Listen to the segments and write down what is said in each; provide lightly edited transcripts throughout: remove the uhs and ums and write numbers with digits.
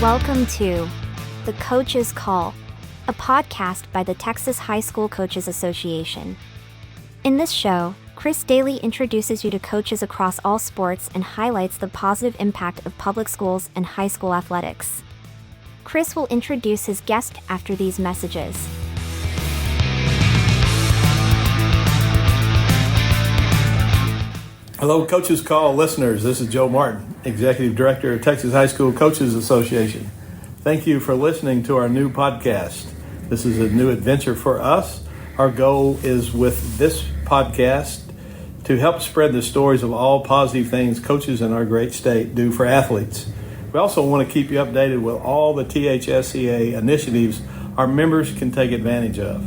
Welcome to The Coach's Call, a podcast by the Texas High School Coaches Association. In this show, Chris Daly introduces you to coaches across all sports and highlights the positive impact of public schools and high school athletics. Chris will introduce his guest after these messages. Hello, Coach's Call listeners. This is Joe Martin, Executive Director of Texas High School Coaches Association. Thank you for listening to our new podcast. This is a new adventure for us. Our goal is with this podcast to help spread the stories of all positive things coaches in our great state do for athletes. We also want to keep you updated with all the THSCA initiatives our members can take advantage of.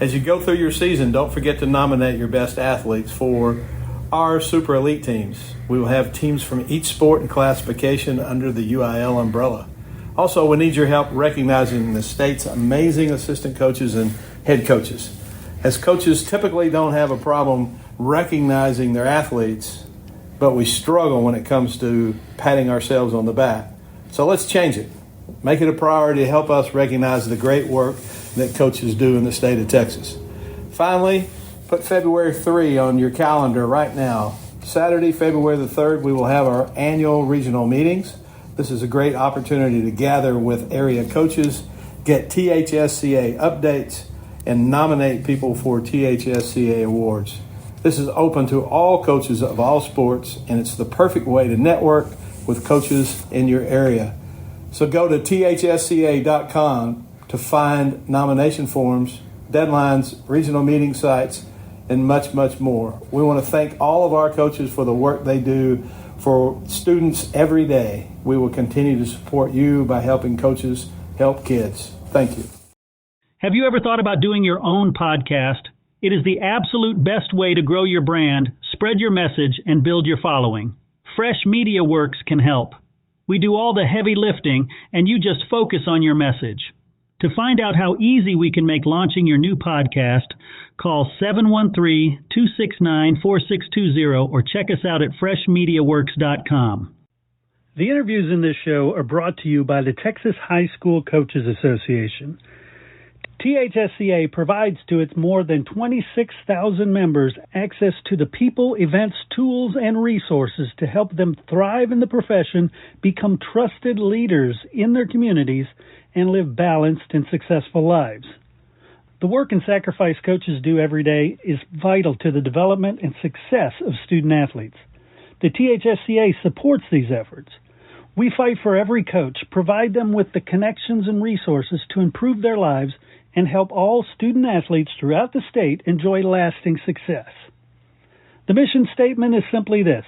As you go through your season, don't forget to nominate your best athletes for our super elite teams. We will have teams from each sport and classification under the UIL umbrella. Also, we need your help recognizing the state's amazing assistant coaches and head coaches. As coaches typically don't have a problem recognizing their athletes, but we struggle when it comes to patting ourselves on the back. So let's change it. Make it a priority to help us recognize the great work that coaches do in the state of Texas. Finally, put February 3 on your calendar right now. Saturday, February the 3rd, we will have our annual regional meetings. This is a great opportunity to gather with area coaches, get THSCA updates, and nominate people for THSCA awards. This is open to all coaches of all sports, and it's the perfect way to network with coaches in your area. So go to thsca.com to find nomination forms, deadlines, regional meeting sites, and much, much more. We want to thank all of our coaches for the work they do for students every day. We will continue to support you by helping coaches help kids. Thank you. Have you ever thought about doing your own podcast? It is the absolute best way to grow your brand, spread your message, and build your following. Fresh Media Works can help. We do all the heavy lifting, and you just focus on your message. To find out how easy we can make launching your new podcast, call 713-269-4620 or check us out at freshmediaworks.com. The interviews in this show are brought to you by the Texas High School Coaches Association. THSCA provides to its more than 26,000 members access to the people, events, tools, and resources to help them thrive in the profession, become trusted leaders in their communities, and live balanced and successful lives. The work and sacrifice coaches do every day is vital to the development and success of student athletes. The THSCA supports these efforts. We fight for every coach, provide them with the connections and resources to improve their lives, and help all student athletes throughout the state enjoy lasting success. The mission statement is simply this: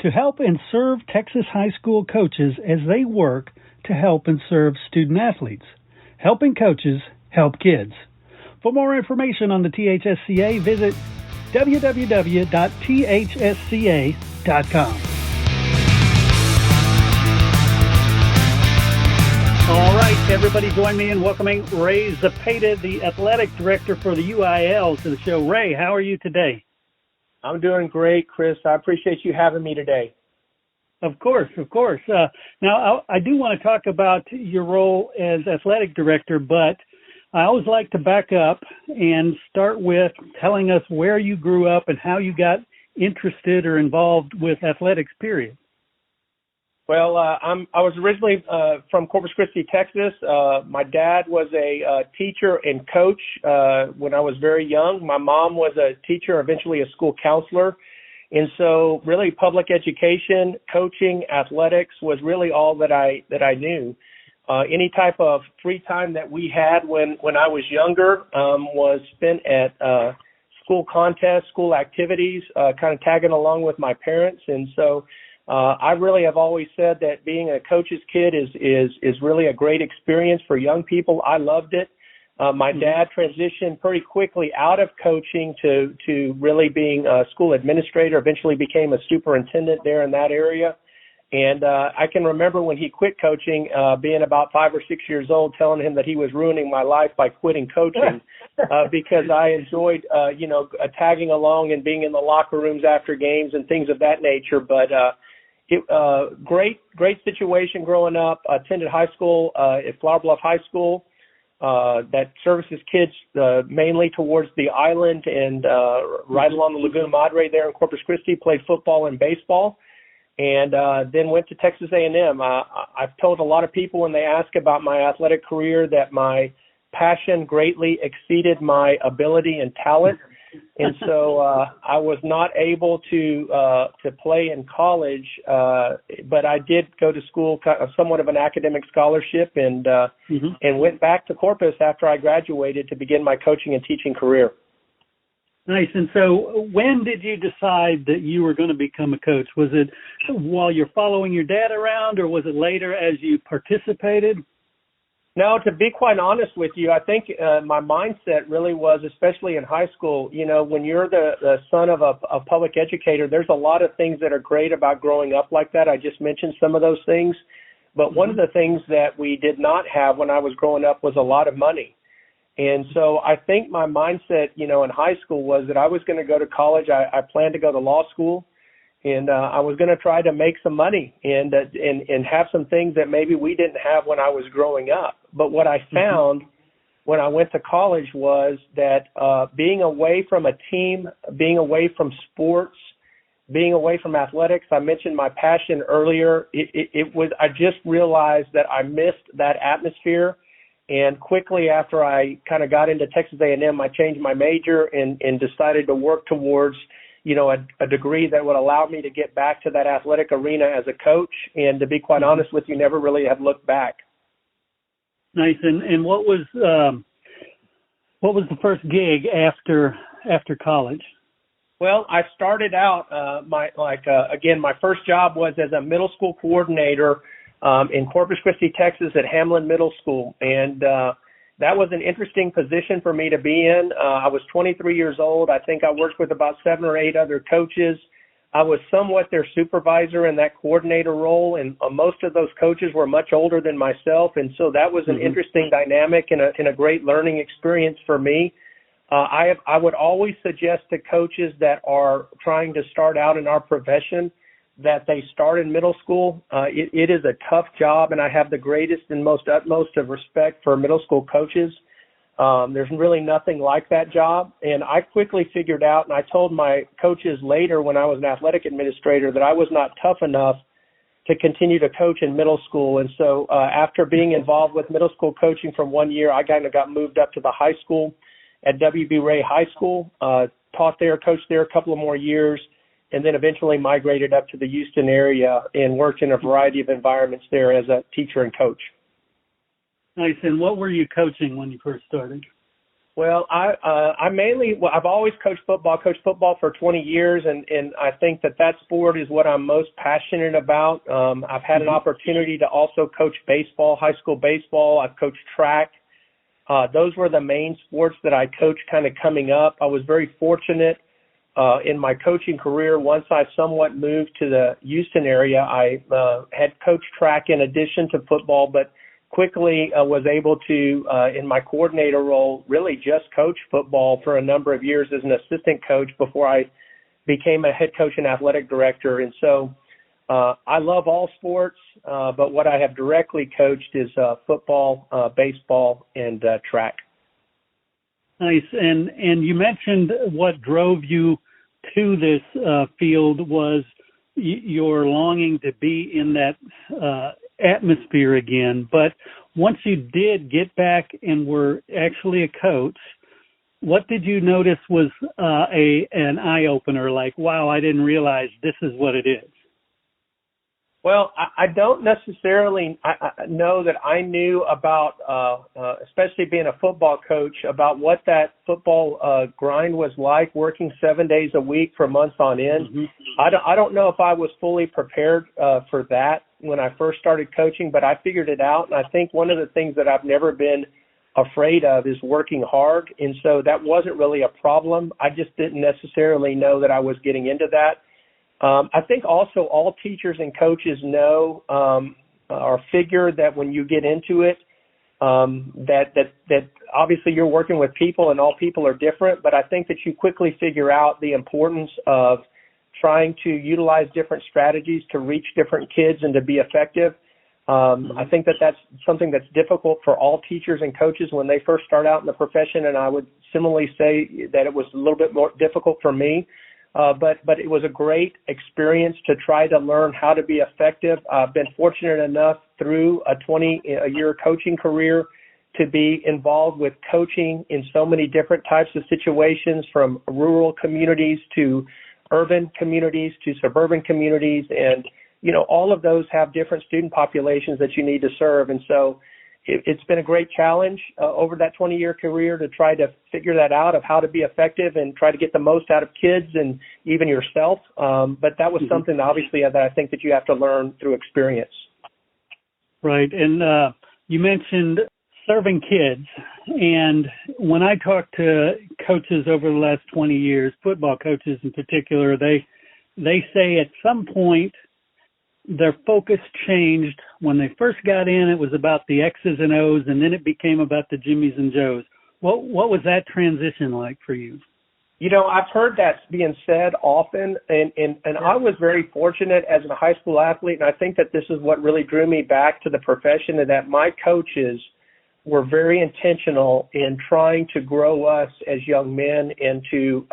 to help and serve Texas high school coaches as they work to help and serve student athletes. Helping coaches help kids. For more information on the THSCA, visit www.thsca.com. All right, everybody join me in welcoming Ray Zepeda, the athletic director for the UIL, to the show. Ray, how are you today? I'm doing great, Chris. I appreciate you having me today. Of course. Now, I do want to talk about your role as athletic director, but I always like to back up and start with telling us where you grew up and how you got interested or involved with athletics, period. Well, I was originally from Corpus Christi, Texas. My dad was a teacher and coach when I was very young. My mom was a teacher, eventually a school counselor. And so really public education, coaching, athletics was really all that I knew. Any type of free time that we had when I was younger was spent at school contests, school activities, kind of tagging along with my parents. And so I really have always said that being a coach's kid is really a great experience for young people. I loved it. My dad transitioned pretty quickly out of coaching to really being a school administrator, eventually became a superintendent there in that area. And I can remember when he quit coaching, being about 5 or 6 years old, telling him that he was ruining my life by quitting coaching because I enjoyed, tagging along and being in the locker rooms after games and things of that nature. But Great situation growing up. Attended high school at Flower Bluff High School that services kids mainly towards the island and right along the Laguna Madre there in Corpus Christi. Played football and baseball, and then went to Texas A&M. I've told a lot of people when they ask about my athletic career that my passion greatly exceeded my ability and talent. And so I was not able to play in college, but I did go to school, somewhat of an academic scholarship, and went back to Corpus after I graduated to begin my coaching and teaching career. Nice. And so when did you decide that you were going to become a coach? Was it while you're following your dad around, or was it later as you participated? No, to be quite honest with you, I think my mindset really was, especially in high school, when you're the son of a public educator, there's a lot of things that are great about growing up like that. I just mentioned some of those things. But one of the things that we did not have when I was growing up was a lot of money. And so I think my mindset, in high school was that I was going to go to college. I planned to go to law school. And I was going to try to make some money and have some things that maybe we didn't have when I was growing up. But what I found when I went to college was that being away from a team, being away from sports, being away from athletics, I mentioned my passion earlier. I just realized that I missed that atmosphere. And quickly after I kind of got into Texas A&M, I changed my major and decided to work towards a degree that would allow me to get back to that athletic arena as a coach. And to be quite honest with you, never really have looked back. Nice. And what was the first gig after college? Well, I started out my first job was as a middle school coordinator in Corpus Christi, Texas, at Hamlin Middle School, and that was an interesting position for me to be in. I was 23 years old. I think I worked with about 7 or 8 other coaches. I was somewhat their supervisor in that coordinator role, and most of those coaches were much older than myself, and so that was an interesting dynamic and a great learning experience for me. I would always suggest to coaches that are trying to start out in our profession that they start in middle school. It is a tough job, and I have the greatest and utmost of respect for middle school coaches. There's really nothing like that job. And I quickly figured out, and I told my coaches later when I was an athletic administrator, that I was not tough enough to continue to coach in middle school. And so after being involved with middle school coaching for 1 year, I kind of got moved up to the high school at W.B. Ray High School, taught there, coached there a couple of more years, and then eventually migrated up to the Houston area and worked in a variety of environments there as a teacher and coach. Nice. And what were you coaching when you first started? Well, I've always coached football for 20 years, and I think that sport is what I'm most passionate about. I've had an opportunity to also coach baseball, high school baseball. I've coached track. Those were the main sports that I coached kind of coming up. I was very fortunate in my coaching career. Once I somewhat moved to the Houston area, I had coached track in addition to football, but quickly was able to, in my coordinator role, really just coach football for a number of years as an assistant coach before I became a head coach and athletic director. And so I love all sports, but what I have directly coached is football, baseball, and track. Nice. And you mentioned what drove you to this field was your longing to be in that atmosphere again. But once you did get back and were actually a coach, what did you notice was an eye-opener, like, wow, I didn't realize this is what it is? Well, I don't necessarily know that I knew about, especially being a football coach, about what that football grind was like, working 7 days a week for months on end. I don't know if I was fully prepared for that when I first started coaching, but I figured it out. And I think one of the things that I've never been afraid of is working hard. And so that wasn't really a problem. I just didn't necessarily know that I was getting into that. I think also all teachers and coaches know or figure that when you get into it, that obviously you're working with people and all people are different, but I think that you quickly figure out the importance of trying to utilize different strategies to reach different kids and to be effective. I think that that's something that's difficult for all teachers and coaches when they first start out in the profession, and I would similarly say that it was a little bit more difficult for me. But it was a great experience to try to learn how to be effective. I've been fortunate enough through a 20-year coaching career to be involved with coaching in so many different types of situations, from rural communities to urban communities to suburban communities. And, you know, all of those have different student populations that you need to serve. And so it's been a great challenge over that 20-year career to try to figure that out, of how to be effective and try to get the most out of kids and even yourself. But that was something that obviously that I think that you have to learn through experience. Right. And you mentioned serving kids. And when I talk to coaches over the last 20 years, football coaches in particular, they say at some point their focus changed. When they first got in, it was about the X's and O's, and then it became about the Jimmies and Joes. What was that transition like for you? You know, I've heard that being said often, and I was very fortunate as a high school athlete, and I think that this is what really drew me back to the profession, and that my coaches were very intentional in trying to grow us as young men and to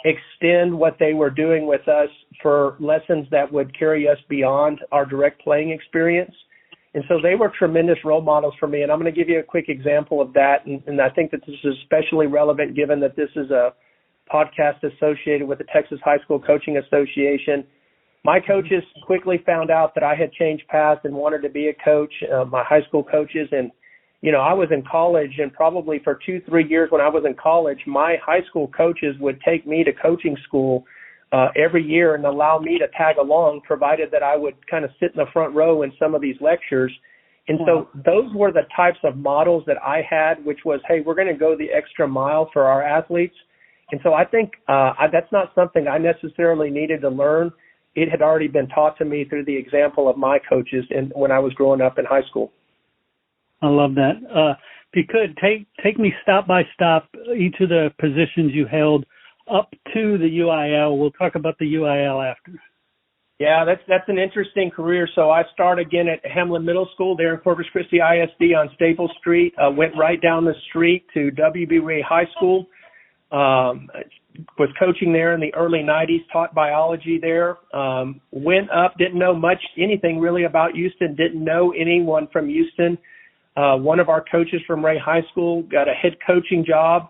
extend what they were doing with us for lessons that would carry us beyond our direct playing experience. And so they were tremendous role models for me. And I'm going to give you a quick example of that. And I think that this is especially relevant given that this is a podcast associated with the Texas High School Coaching Association. My coaches quickly found out that I had changed paths and wanted to be a coach, my high school coaches. And you know, I was in college, and probably for 2-3 years when I was in college, my high school coaches would take me to coaching school every year and allow me to tag along, provided that I would kind of sit in the front row in some of these lectures. And so those were the types of models that I had, which was, hey, we're going to go the extra mile for our athletes. And so I think that's not something I necessarily needed to learn. It had already been taught to me through the example of my coaches when I was growing up in high school. I love that. If you could, take me stop by stop, each of the positions you held up to the UIL. We'll talk about the UIL after. Yeah, that's an interesting career. So I started again at Hamlin Middle School there in Corpus Christi ISD on Staples Street. Went right down the street to W.B. Ray High School. Was coaching there in the early 90s, taught biology there. Went up, didn't know anything really about Houston, didn't know anyone from Houston. One of our coaches from Ray High School got a head coaching job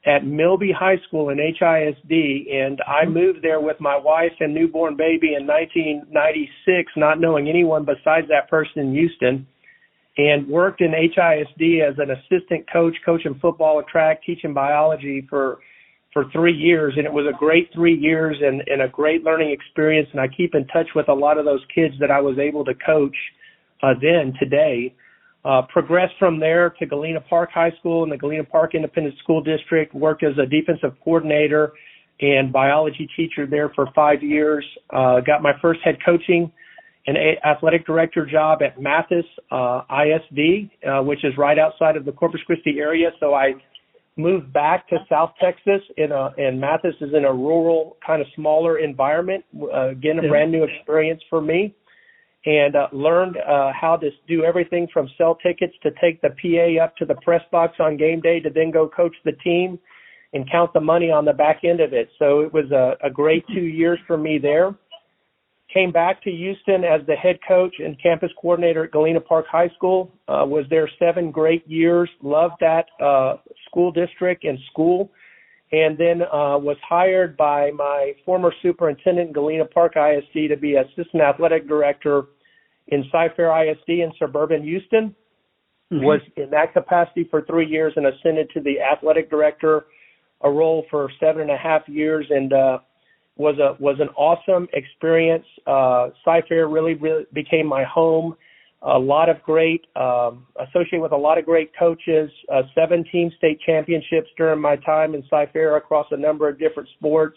at Milby High School in HISD, and I moved there with my wife and newborn baby in 1996, not knowing anyone besides that person in Houston, and worked in HISD as an assistant coach, coaching football and track, teaching biology for 3 years. And it was a great 3 years and a great learning experience, and I keep in touch with a lot of those kids that I was able to coach today. Progressed from there to Galena Park High School in the Galena Park Independent School District, worked as a defensive coordinator and biology teacher there for 5 years. Got my first head coaching and athletic director job at Mathis ISD, which is right outside of the Corpus Christi area. So I moved back to South Texas, and Mathis is in a rural, kind of smaller environment. Again, a brand new experience for me. And learned how to do everything from sell tickets to take the PA up to the press box on game day to then go coach the team and count the money on the back end of it. So it was a great 2 years for me there. Came back to Houston as the head coach and campus coordinator at Galena Park High School. Was there 7 great years. Loved that school district and school. And then was hired by my former superintendent in Galena Park ISD to be assistant athletic director in Cy-Fair ISD in suburban Houston. Mm-hmm. Was in that capacity for 3 years and ascended to the athletic director, a role for 7.5 years, and was an awesome experience. Cy-Fair really became my home. A lot of great, associated with a lot of great coaches, 17 state championships during my time in Cy-Fair across a number of different sports.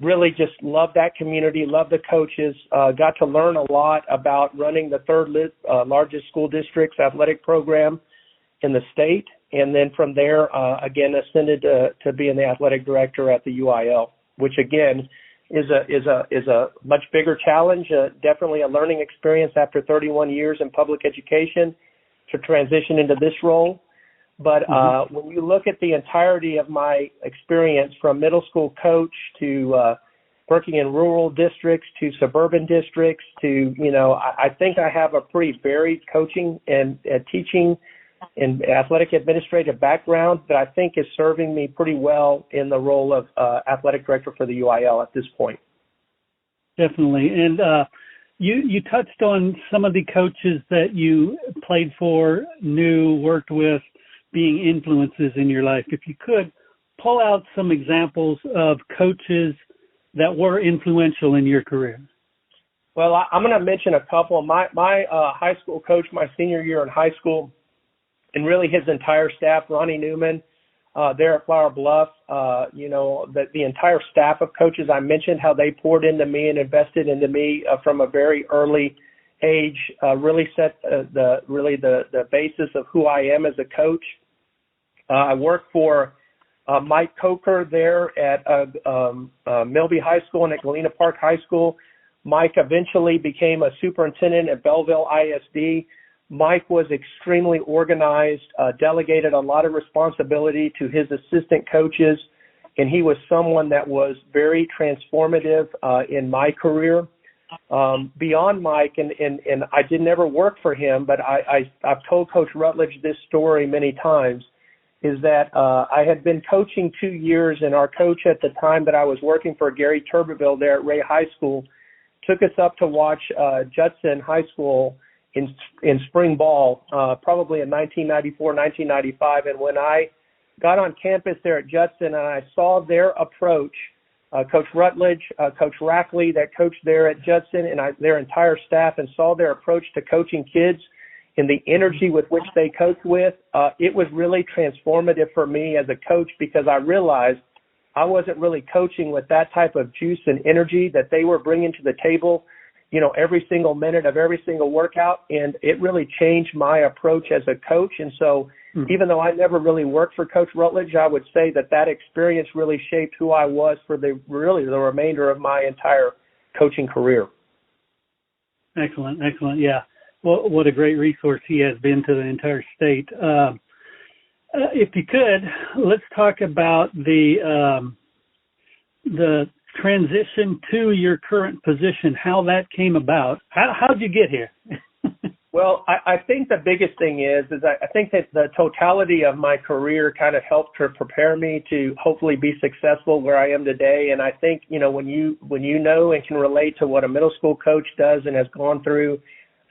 Really just loved that community, loved the coaches, got to learn a lot about running the third largest school district's athletic program in the state. And then from there, again, ascended to being the athletic director at the UIL, which again is a much bigger challenge. Definitely a learning experience after 31 years in public education to transition into this role. But when you look at the entirety of my experience from middle school coach to working in rural districts to suburban districts to, I think I have a pretty varied coaching and teaching and athletic administrative background that I think is serving me pretty well in the role of athletic director for the UIL at this point. Definitely. And you touched on some of the coaches that you played for, knew, worked with, being influences in your life. If you could pull out some examples of coaches that were influential in your career. Well, I'm going to mention a couple. My high school coach, my senior year in high school, and really his entire staff, Ronnie Newman, there at Flower Bluff, the entire staff of coaches I mentioned, how they poured into me and invested into me from a very early age, really set the basis of who I am as a coach. I worked for Mike Coker there at Milby High School and at Galena Park High School. Mike eventually became a superintendent at Belleville ISD. Mike was extremely organized, delegated a lot of responsibility to his assistant coaches, and he was someone that was very transformative in my career. Beyond Mike, and I did never work for him, but I've told Coach Rutledge this story many times, is that I had been coaching 2 years, and our coach at the time that I was working for, Gary Tuberville there at Ray High School, took us up to watch Judson High School in spring ball, probably in 1994, 1995. And when I got on campus there at Judson and I saw their approach, Coach Rutledge, Coach Rackley that coached there at Judson, and their entire staff, and saw their approach to coaching kids and the energy with which they coach with, it was really transformative for me as a coach, because I realized I wasn't really coaching with that type of juice and energy that they were bringing to the table, every single minute of every single workout. And it really changed my approach as a coach. And so even though I never really worked for Coach Rutledge, I would say that experience really shaped who I was for the remainder of my entire coaching career. Excellent. Yeah. Well, what a great resource he has been to the entire state. If you could, let's talk about the transition to your current position, how that came about. How'd you get here? Well, I think the biggest thing is I think that the totality of my career kind of helped to prepare me to hopefully be successful where I am today. And I think, when you know and can relate to what a middle school coach does and has gone through,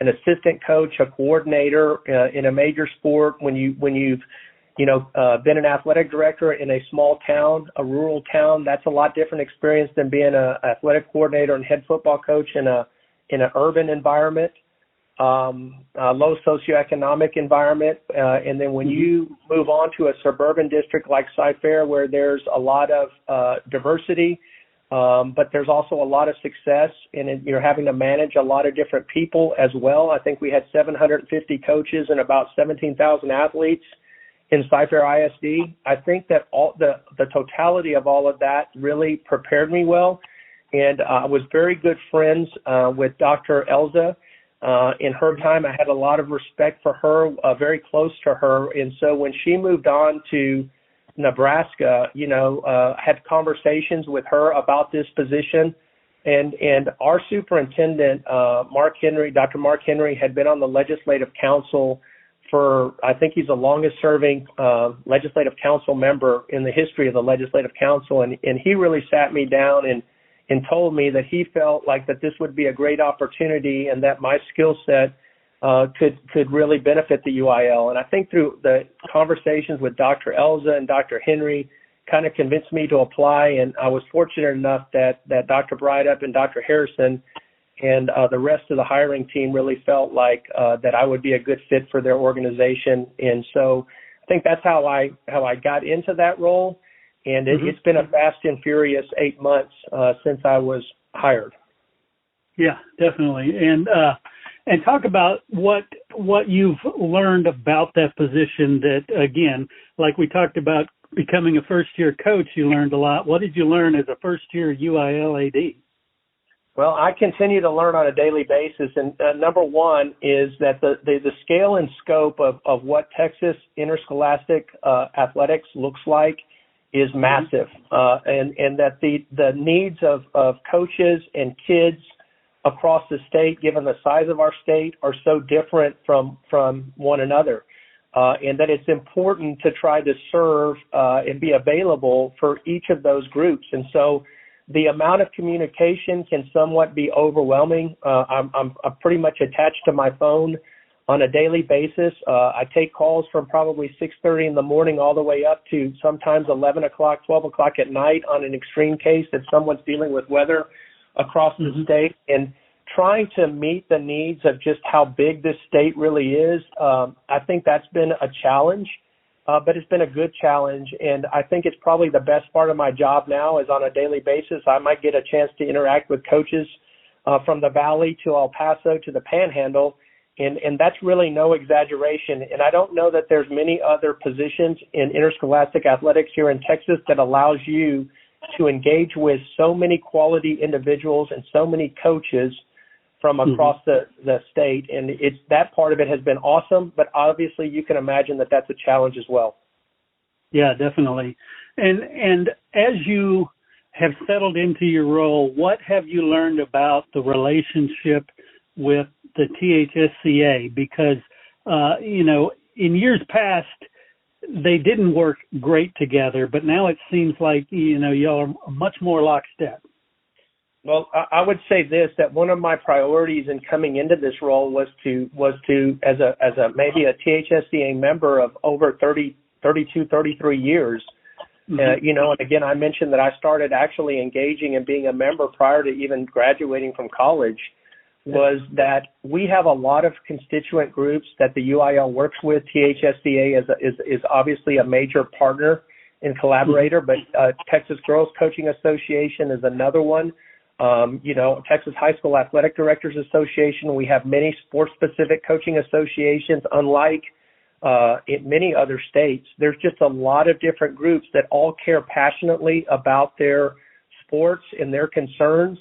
an assistant coach, a coordinator in a major sport, when you've been an athletic director in a small town, a rural town, that's a lot different experience than being an athletic coordinator and head football coach in an urban environment, a low socioeconomic environment. And then when you move on to a suburban district like Cy-Fair, where there's a lot of diversity, but there's also a lot of success, and you're having to manage a lot of different people as well. I think we had 750 coaches and about 17,000 athletes in Cy-Fair ISD. I think that all the totality of all of that really prepared me well. And I was very good friends with Dr. Elza. In her time, I had a lot of respect for her, very close to her. And so when she moved on to Nebraska, had conversations with her about this position. And our superintendent, Dr. Mark Henry, had been on the legislative council for, I think he's the longest serving legislative council member in the history of the legislative council. And he really sat me down and told me that he felt like that this would be a great opportunity and that my skill set could really benefit the UIL. And I think through the conversations with Dr. Elza and Dr. Henry kind of convinced me to apply. And I was fortunate enough that Dr. Breidup and Dr. Harrison and the rest of the hiring team really felt like that I would be a good fit for their organization. And so I think that's how I got into that role. And it's been a fast and furious 8 months since I was hired. Yeah, definitely. And talk about what you've learned about that position that, again, like we talked about becoming a first-year coach, you learned a lot. What did you learn as a first-year UIL AD? Well, I continue to learn on a daily basis, and number one is that the scale and scope of what Texas interscholastic athletics looks like is massive, and that the needs of coaches and kids across the state, given the size of our state, are so different from one another, and that it's important to try to serve and be available for each of those groups. And so the amount of communication can somewhat be overwhelming. I'm pretty much attached to my phone on a daily basis. I take calls from probably 6:30 in the morning all the way up to sometimes 11 o'clock, 12 o'clock at night on an extreme case that someone's dealing with weather across the state, and trying to meet the needs of just how big this state really is. I think that's been a challenge. But it's been a good challenge, and I think it's probably the best part of my job now is on a daily basis. I might get a chance to interact with coaches from the Valley to El Paso to the Panhandle, and that's really no exaggeration. And I don't know that there's many other positions in interscholastic athletics here in Texas that allows you to engage with so many quality individuals and so many coaches from across the state, and that part of it has been awesome, but obviously you can imagine that that's a challenge as well. Yeah, definitely. And as you have settled into your role, what have you learned about the relationship with the THSCA? Because, in years past, they didn't work great together, but now it seems like, y'all are much more lockstep. Well, I would say this, that one of my priorities in coming into this role was to as a maybe a THSCA member of over 33 years. And again, I mentioned that I started actually engaging and being a member prior to even graduating from college, was that we have a lot of constituent groups that the UIL works with. THSCA is obviously a major partner and collaborator, but Texas Girls Coaching Association is another one. Texas High School Athletic Directors Association. We have many sports-specific coaching associations, unlike in many other states. There's just a lot of different groups that all care passionately about their sports and their concerns.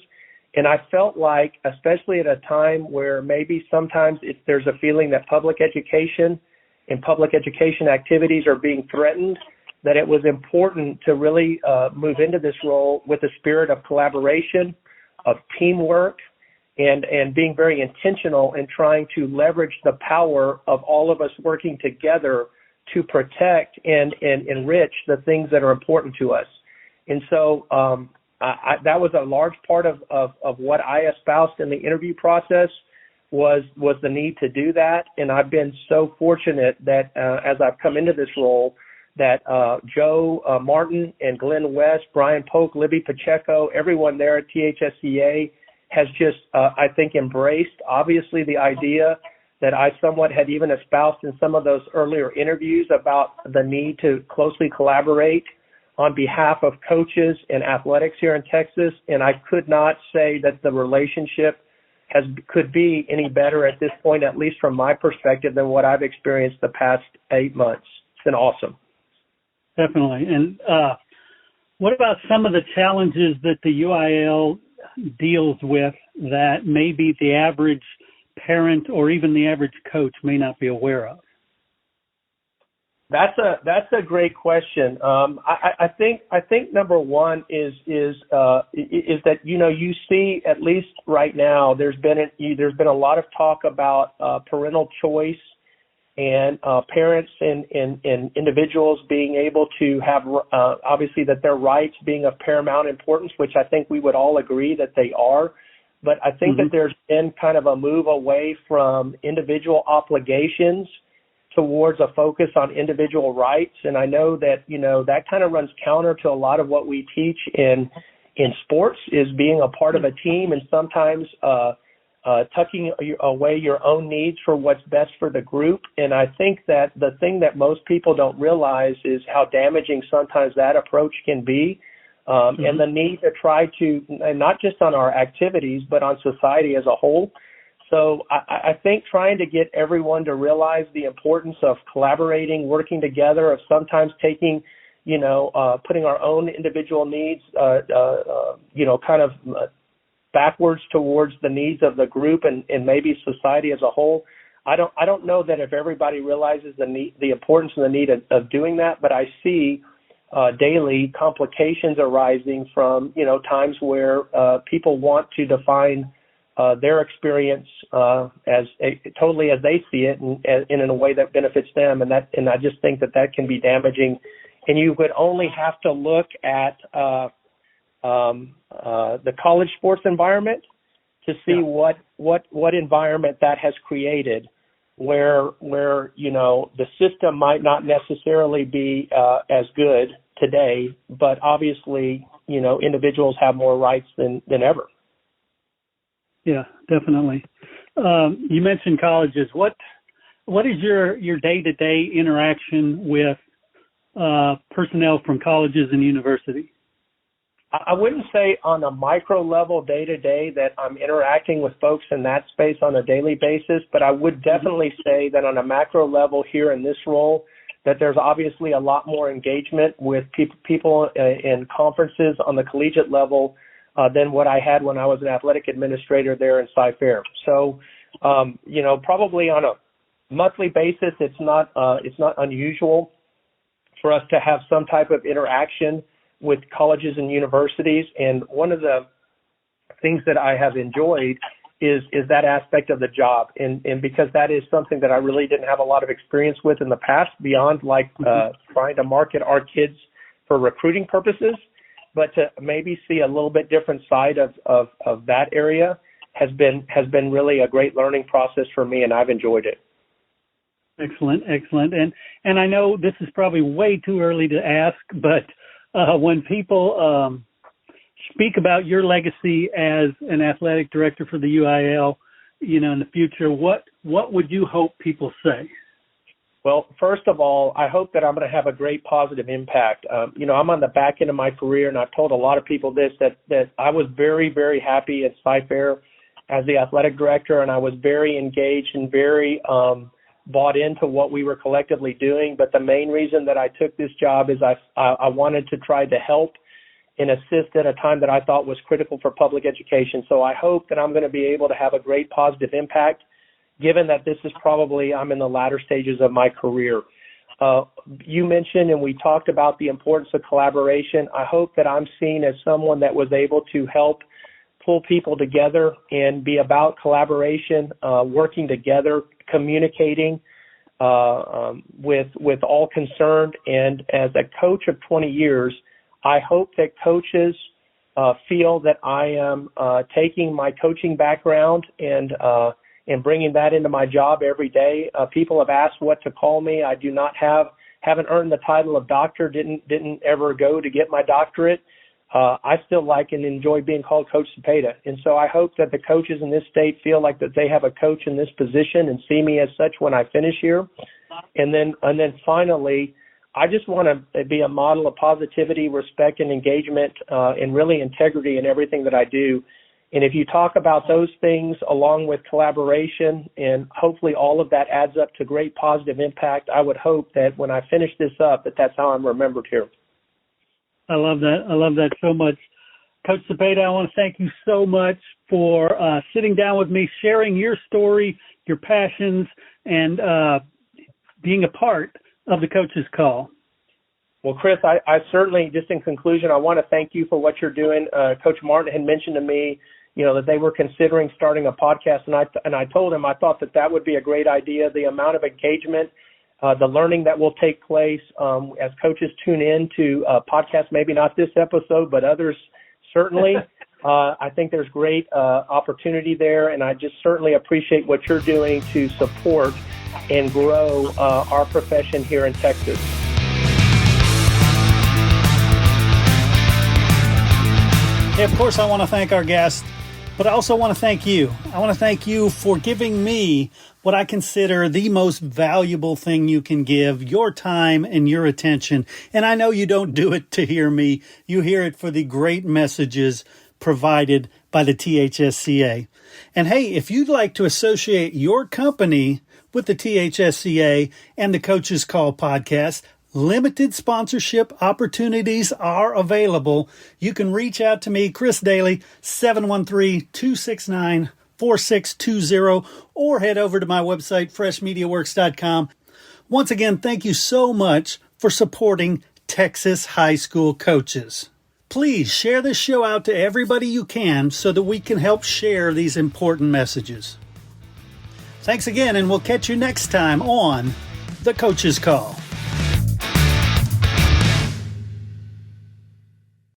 And I felt like, especially at a time where maybe sometimes there's a feeling that public education and public education activities are being threatened, that it was important to really move into this role with a spirit of collaboration, of teamwork, and being very intentional in trying to leverage the power of all of us working together to protect and enrich the things that are important to us. And so that was a large part of what I espoused in the interview process was the need to do that. And I've been so fortunate that as I've come into this role, that Joe Martin and Glenn West, Brian Polk, Libby Pacheco, everyone there at THSCA has just, I think, embraced, obviously, the idea that I somewhat had even espoused in some of those earlier interviews about the need to closely collaborate on behalf of coaches and athletics here in Texas. And I could not say that the relationship could be any better at this point, at least from my perspective, than what I've experienced the past 8 months. It's been awesome. Definitely. And what about some of the challenges that the UIL deals with that maybe the average parent or even the average coach may not be aware of? That's a great question. I think number one is that you see, at least right now, there's been a lot of talk about parental choice and parents and individuals being able to have, obviously, that their rights being of paramount importance, which I think we would all agree that they are. But I think that there's been kind of a move away from individual obligations towards a focus on individual rights. And I know that, that kind of runs counter to a lot of what we teach in sports, is being a part of a team and sometimes tucking away your own needs for what's best for the group. And I think that the thing that most people don't realize is how damaging sometimes that approach can be, and the need to try to, and not just on our activities, but on society as a whole. So I think trying to get everyone to realize the importance of collaborating, working together, of sometimes taking, putting our own individual needs, kind of backwards towards the needs of the group and maybe society as a whole. I don't know that if everybody realizes the importance and the need of doing that, but I see daily complications arising from, times where people want to define their experience totally as they see it and in a way that benefits them. And I just think that can be damaging. And you would only have to look at the college sports environment to see what environment that has created, where the system might not necessarily be as good today, but obviously individuals have more rights than ever. Yeah, definitely. You mentioned colleges. What is your day-to-day interaction with personnel from colleges and universities? I wouldn't say on a micro level day-to-day that I'm interacting with folks in that space on a daily basis, but I would definitely say that on a macro level here in this role, that there's obviously a lot more engagement with people in conferences on the collegiate level than what I had when I was an athletic administrator there in Cy-Fair. So, probably on a monthly basis, it's not unusual for us to have some type of interaction with colleges and universities. And one of the things that I have enjoyed is that aspect of the job. And because that is something that I really didn't have a lot of experience with in the past, beyond trying to market our kids for recruiting purposes, but to maybe see a little bit different side of that area has been really a great learning process for me, and I've enjoyed it. Excellent. And I know this is probably way too early to ask, but when people speak about your legacy as an athletic director for the UIL, in the future, what would you hope people say? Well, first of all, I hope that I'm going to have a great positive impact. I'm on the back end of my career, and I've told a lot of people this, that I was very, very happy at Cy-Fair as the athletic director, and I was very engaged and very bought into what we were collectively doing. But the main reason that I took this job is I wanted to try to help and assist at a time that I thought was critical for public education. So I hope that I'm going to be able to have a great positive impact, given that this is I'm in the latter stages of my career. You mentioned, and we talked about the importance of collaboration. I hope that I'm seen as someone that was able to help pull people together and be about collaboration, working together, communicating with all concerned. And as a coach of 20 years, I hope that coaches feel that I am taking my coaching background and bringing that into my job every day. People have asked what to call me. I do not haven't earned the title of doctor, didn't ever go to get my doctorate. I still like and enjoy being called Coach Zepeda. And so I hope that the coaches in this state feel like that they have a coach in this position and see me as such when I finish here. And then finally, I just want to be a model of positivity, respect, and engagement, and really integrity in everything that I do. And if you talk about those things along with collaboration, and hopefully all of that adds up to great positive impact, I would hope that when I finish this up, that's how I'm remembered here. I love that. I love that so much. Coach Zepeda, I want to thank you so much for sitting down with me, sharing your story, your passions, and being a part of the Coach's Call. Well, Chris, I certainly, just in conclusion, I want to thank you for what you're doing. Coach Martin had mentioned to me, that they were considering starting a podcast, and I told him I thought that would be a great idea. The amount of engagement, the learning that will take place as coaches tune in to podcasts, maybe not this episode, but others certainly. I think there's great opportunity there, and I just certainly appreciate what you're doing to support and grow our profession here in Texas. Hey, of course, I want to thank our guest, but I also want to thank you. I want to thank you for giving me what I consider the most valuable thing you can give, your time and your attention. And I know you don't do it to hear me. You hear it for the great messages provided by the THSCA. And hey, if you'd like to associate your company with the THSCA and the Coach's Call podcast, Limited sponsorship opportunities are available. You can reach out to me, Chris Daly, 713-269-4620, or head over to my website, freshmediaworks.com. Once again, thank you so much for supporting Texas high school coaches. Please share this show out to everybody you can so that we can help share these important messages. Thanks again, and we'll catch you next time on The Coach's Call.